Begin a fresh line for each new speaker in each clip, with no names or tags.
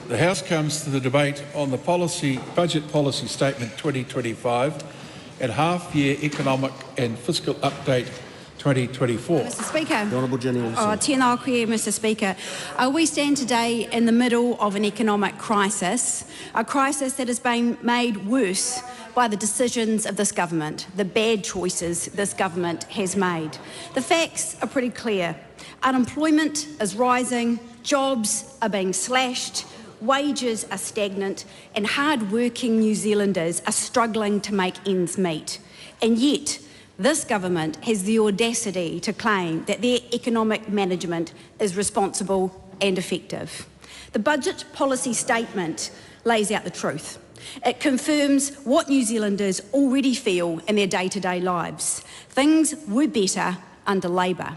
The House comes to the debate on the Budget Policy Statement 2025 and Half-Year Economic and Fiscal Update 2024.
Mr Speaker.
The Honourable Ginny Andersen.
Tēnā koe, Mr Speaker. We stand today in the middle of an economic crisis, a crisis that has been made worse by the decisions of this government, the bad choices this government has made. The facts are pretty clear. Unemployment is rising, jobs are being slashed, wages are stagnant, and hard-working New Zealanders are struggling to make ends meet. And yet, this government has the audacity to claim that their economic management is responsible and effective. The Budget Policy Statement lays out the truth. It confirms what New Zealanders already feel in their day-to-day lives. Things were better under Labour.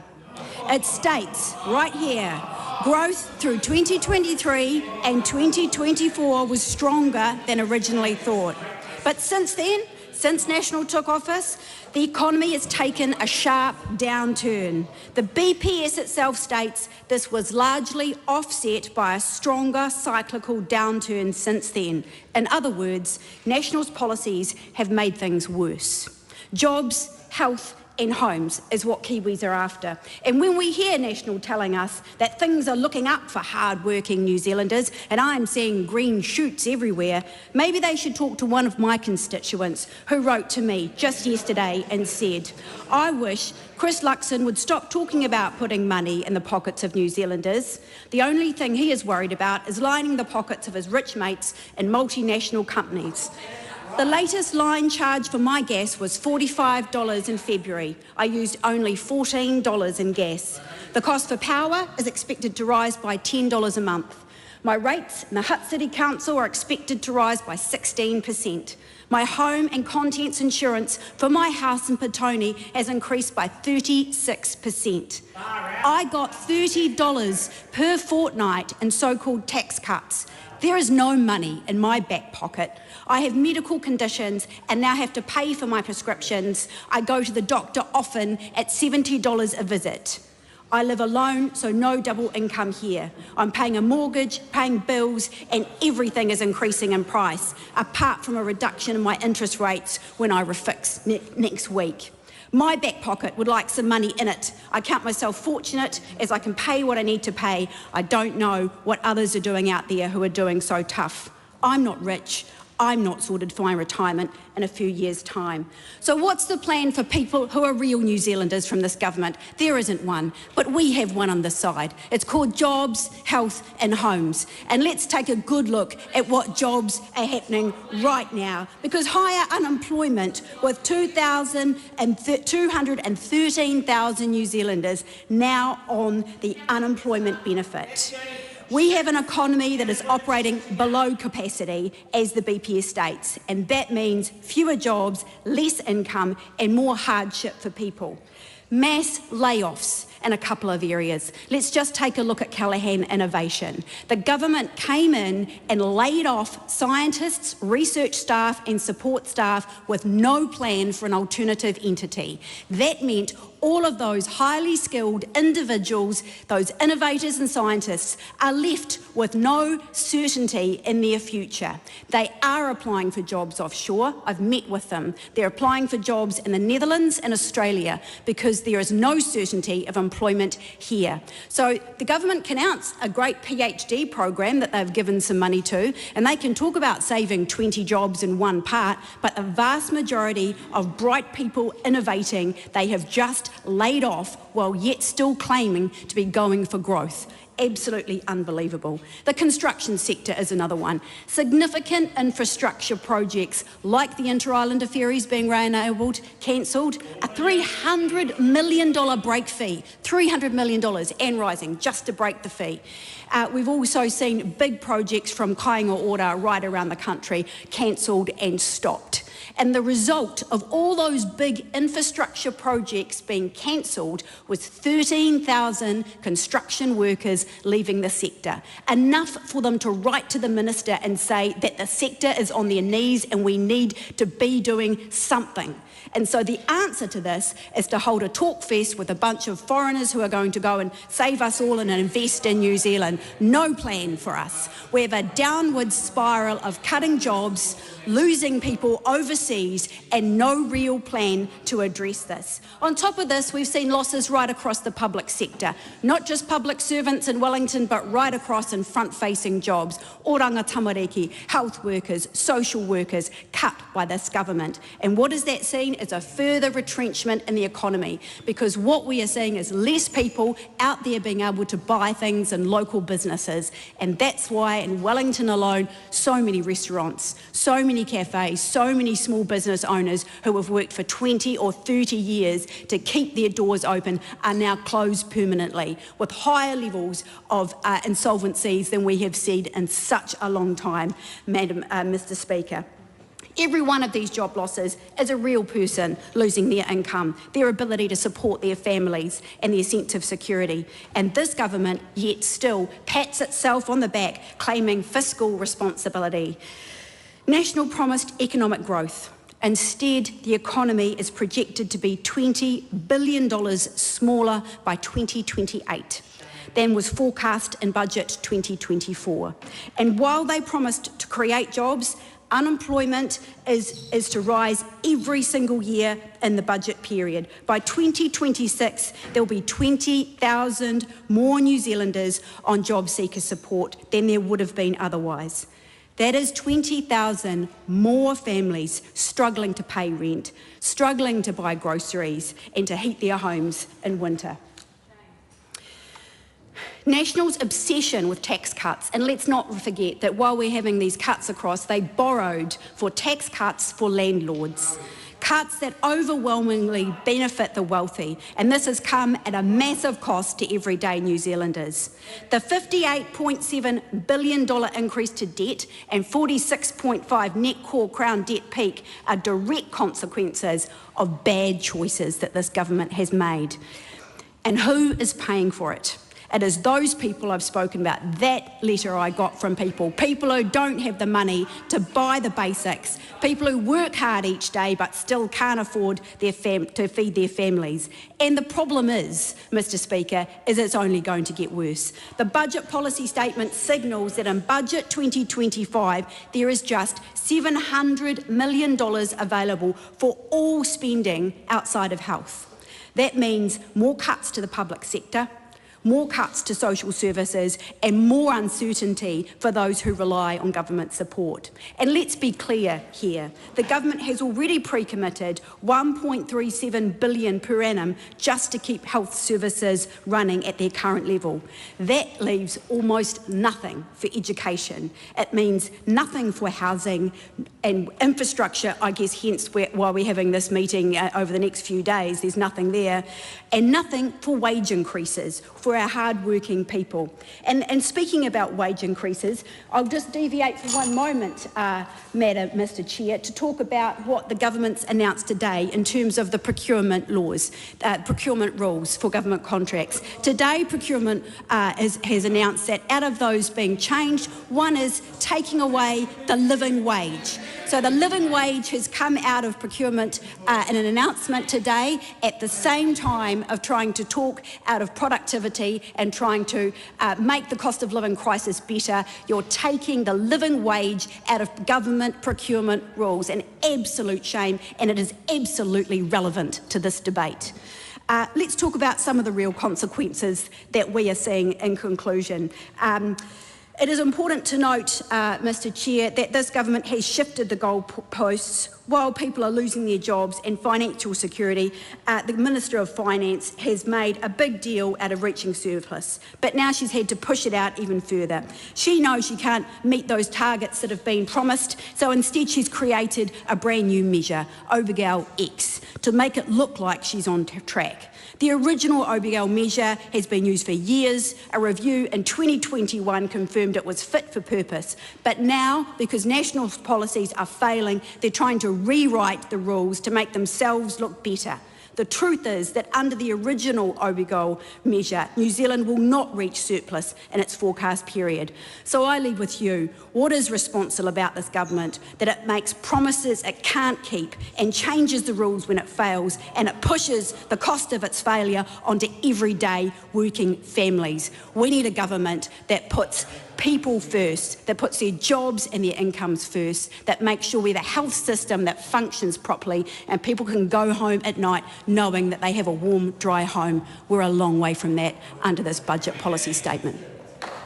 It states right here, growth through 2023 and 2024 was stronger than originally thought. But since then, since National took office, the economy has taken a sharp downturn. The BPS itself states this was largely offset by a stronger cyclical downturn since then. In other words, National's policies have made things worse. Jobs, health and homes is what Kiwis are after. And when we hear National telling us that things are looking up for hard-working New Zealanders, and I'm seeing green shoots everywhere, maybe they should talk to one of my constituents who wrote to me just yesterday and said, I wish Chris Luxon would stop talking about putting money in the pockets of New Zealanders. The only thing he is worried about is lining the pockets of his rich mates in multinational companies. The latest line charge for my gas was $45 in February. I used only $14 in gas. The cost for power is expected to rise by $10 a month. My rates in the Hutt City Council are expected to rise by 16%. My home and contents insurance for my house in Petone has increased by 36%. I got $30 per fortnight in so-called tax cuts. There is no money in my back pocket. I have medical conditions and now have to pay for my prescriptions. I go to the doctor often at $70 a visit. I live alone, so no double income here. I'm paying a mortgage, paying bills, and everything is increasing in price, apart from a reduction in my interest rates when I refix next week. My back pocket would like some money in it. I count myself fortunate as I can pay what I need to pay. I don't know what others are doing out there who are doing so tough. I'm not rich. I'm not sorted for my retirement in a few years' time. So what's the plan for people who are real New Zealanders from this government? There isn't one, but we have one on this side. It's called jobs, health and homes. And let's take a good look at what jobs are happening right now, because higher unemployment with 213,000 New Zealanders now on the unemployment benefit. We have an economy that is operating below capacity, as the BPS states, and that means fewer jobs, less income and more hardship for people. Mass layoffs in a couple of areas. Let's just take a look at Callaghan Innovation. The government came in and laid off scientists, research staff and support staff with no plan for an alternative entity. That meant all of those highly skilled individuals, those innovators and scientists, are left with no certainty in their future. They are applying for jobs offshore. I've met with them. They're applying for jobs in the Netherlands and Australia because there is no certainty of employment here. So the government can announce a great PhD program that they've given some money to, and they can talk about saving 20 jobs in one part, but the vast majority of bright people innovating, they have just laid off while yet still claiming to be going for growth. Absolutely unbelievable. The construction sector is another one. Significant infrastructure projects like the Inter-Islander ferries being cancelled, a $300 million break fee, $300 million and rising just to break the fee. We've also seen big projects from Kāinga Ora right around the country cancelled and stopped. And the result of all those big infrastructure projects being cancelled was 13,000 construction workers leaving the sector. Enough for them to write to the Minister and say that the sector is on their knees and we need to be doing something. And so the answer to this is to hold a talk fest with a bunch of foreigners who are going to go and save us all and invest in New Zealand. No plan for us. We have a downward spiral of cutting jobs, losing people overseas, and no real plan to address this. On top of this, we've seen losses right across the public sector, not just public servants in Wellington, but right across in front-facing jobs. Oranga tamariki, health workers, social workers, cut by this government. And what has that seen? It's a further retrenchment in the economy, because what we are seeing is less people out there being able to buy things in local businesses. And that's why in Wellington alone, so many restaurants, so many cafes, so many small business owners who have worked for 20 or 30 years to keep their doors open are now closed permanently, with higher levels of insolvencies than we have seen in such a long time, Mr. Speaker. Every one of these job losses is a real person losing their income, their ability to support their families and their sense of security. And this government yet still pats itself on the back, claiming fiscal responsibility. National promised economic growth. Instead, the economy is projected to be $20 billion smaller by 2028 than was forecast in Budget 2024. And while they promised to create jobs, unemployment is to rise every single year in the budget period. By 2026, there will be 20,000 more New Zealanders on job seeker support than there would have been otherwise. That is 20,000 more families struggling to pay rent, struggling to buy groceries and to heat their homes in winter. Nationals' obsession with tax cuts, and let's not forget that while we're having these cuts across, they borrowed for tax cuts for landlords. Cuts that overwhelmingly benefit the wealthy, and this has come at a massive cost to everyday New Zealanders. The $58.7 billion increase to debt and 46.5 net core Crown debt peak are direct consequences of bad choices that this government has made. And who is paying for it? It is those people I've spoken about. That letter I got from people who don't have the money to buy the basics, people who work hard each day but still can't afford to feed their families. And the problem is, Mr. Speaker, is it's only going to get worse. The budget policy statement signals that in Budget 2025 there is just $700 million available for all spending outside of health. That means more cuts to the public sector, more cuts to social services and more uncertainty for those who rely on government support. And let's be clear here, the government has already pre-committed $1.37 billion per annum just to keep health services running at their current level. That leaves almost nothing for education. It means nothing for housing and infrastructure, I guess, hence why we're having this meeting over the next few days, there's nothing there, and nothing for wage increases for our hard-working people. And speaking about wage increases, I'll just deviate for one moment, Mr. Chair, to talk about what the government's announced today in terms of the procurement laws, procurement rules for government contracts. Today, Procurement has announced that out of those being changed, one is taking away the living wage. So the living wage has come out of Procurement in an announcement today at the same time of trying to talk out of productivity and trying to make the cost of living crisis better. You're taking the living wage out of government procurement rules, an absolute shame, and it is absolutely relevant to this debate. Let's talk about some of the real consequences that we are seeing in conclusion. It is important to note, Mr. Chair, that this government has shifted the goalposts while people are losing their jobs and financial security. The Minister of Finance has made a big deal out of reaching surplus, but now she's had to push it out even further. She knows she can't meet those targets that have been promised, so instead she's created a brand new measure, Obergau X, to make it look like she's on track. The original Obergau measure has been used for years. A review in 2021 confirmed it was fit for purpose. But now, because national policies are failing, they're trying to rewrite the rules to make themselves look better. The truth is that under the original Obigold measure, New Zealand will not reach surplus in its forecast period. So I leave with you, what is responsible about this government? That it makes promises it can't keep and changes the rules when it fails, and it pushes the cost of its failure onto everyday working families. We need a government that puts people first, that puts their jobs and their incomes first, that makes sure we have a health system that functions properly and people can go home at night knowing that they have a warm, dry home. We're a long way from that under this budget policy statement.